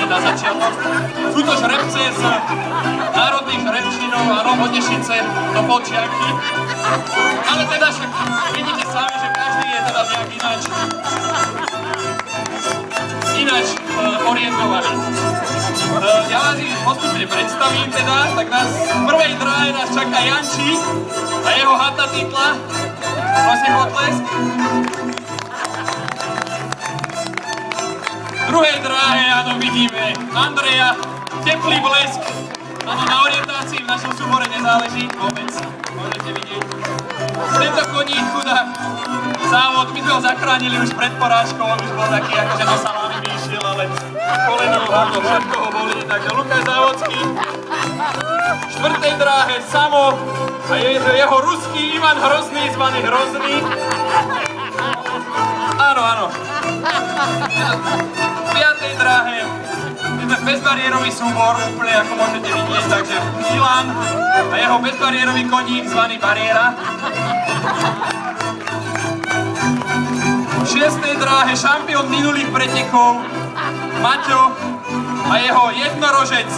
na začiatok. Sú to žrebce z národných žrebčinov, áno, Hodešice, Topolčianky. Ale teda však vidíte sami, že každý je teda nejak ináč orientovaný. Ja vás ich postupne predstavím teda, tak nás v prvej dráhe nás čaká Jančík a jeho hata titla. Prosím potlesk. V druhej dráhe, áno, vidíme Andreja, teplý blesk. Áno, na orientácii v našom súbore nezáleží vôbec, môžete vidieť. Tento koník, chudák, závod, my sme ho zachránili už pred porážkou, on už bol taký, akože na salámy vyšiel, ale koleno, horno, všetko ho bolí, takže Lukáš Závodský. V štvrtej dráhe Samo a jeho ruský Ivan Hrozný, zvaný Hrozný. Áno, áno. V piatej dráhe je bezbariérový súbor, úplne ako môžete vidieť, takže Milan a jeho bezbariérový koník, zvaný Bariéra. V šiestej dráhe šampión minulých pretekov Maťo a jeho jednorožec